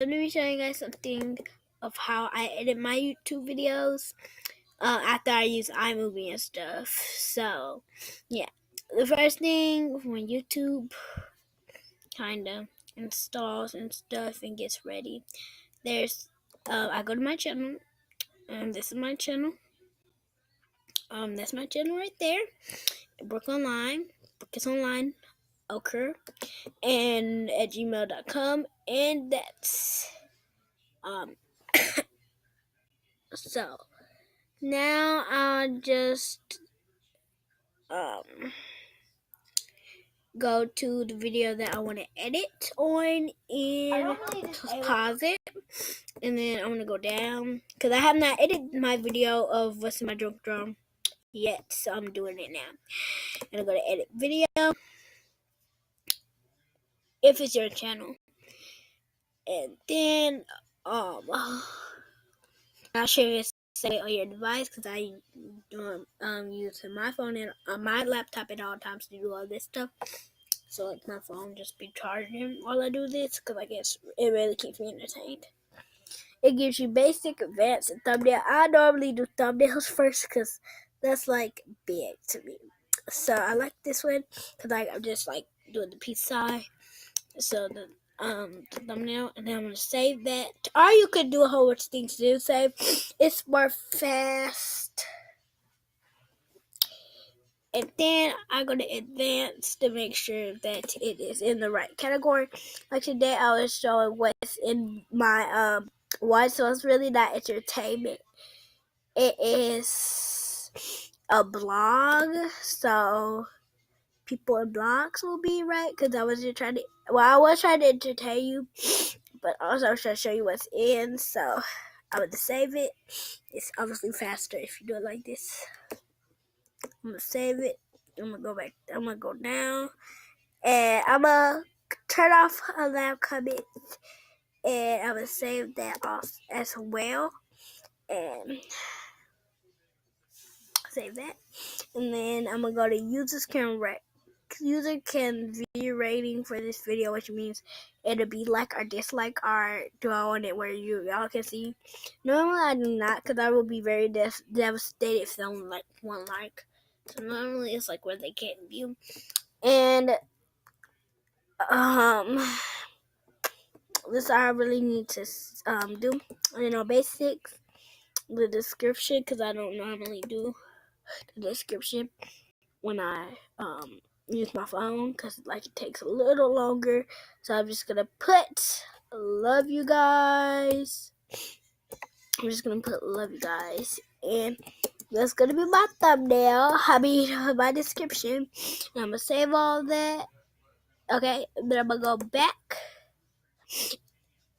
Let me show you guys something of how I edit my YouTube videos after I use iMovie and stuff. So, yeah. The first thing when YouTube kind of installs and stuff and gets ready, there's, I go to my channel, and this is my channel. That's my channel right there. Brooke is online, ochre, and at gmail.com, and that's, so now I'll just go to the video that I want to edit on and pause it, and then I'm gonna go down because I have not edited my video of what's in my drunk drum yet, so I'm doing it now. I'm gonna go to edit video if it's your channel, and then I'll show you say on your device because I use my phone and my laptop at all times to do all this stuff. So like my phone just be charging while I do this because I guess it really keeps me entertained. It gives you basic, advanced, and thumbnail. I normally do thumbnails first because that's like big to me. So I like this one because I'm just like doing the peace sign. So the thumbnail, and then I'm gonna save that. Or you could do a whole bunch of things to do. Save. It's more fast. And then I go to advance to make sure that it is in the right category. Like today, I was showing what's in my one, so it's really not entertainment. It is a blog, so people in blogs will be right because I was just trying to. Well, I was trying to entertain you, but also I was trying to show you what's in. So I would save it. It's obviously faster if you do it like this. I'm gonna save it. I'm gonna go back. I'm gonna go down, and I'm gonna turn off allow comments, and I'm gonna save that off as well, and save that. And then I'm gonna go to user can view rating for this video, which means it'll be like or dislike or do I want it where y'all can see. Normally I do not because I will be very devastated if they only like one like. So normally it's like where they can't view. And this I really need to do. Basics, the description, because I don't normally do the description when I use my phone because like it takes a little longer. So I'm just gonna put love you guys. I'm just gonna put love you guys, and that's gonna be my thumbnail. My description. And I'm gonna save all that. Okay, then I'm gonna go back,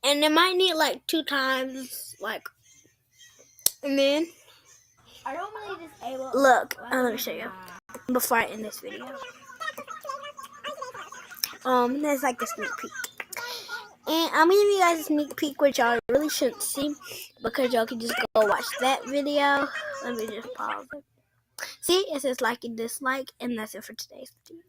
and it might need like 2 times, like, and then I don't really disable. Look, let me show you before I end this video. There's like a sneak peek. And I'm giving you guys a sneak peek, which y'all really shouldn't see because y'all can just go watch that video. Let me just pause it. See, it says like and dislike, and that's it for today's video.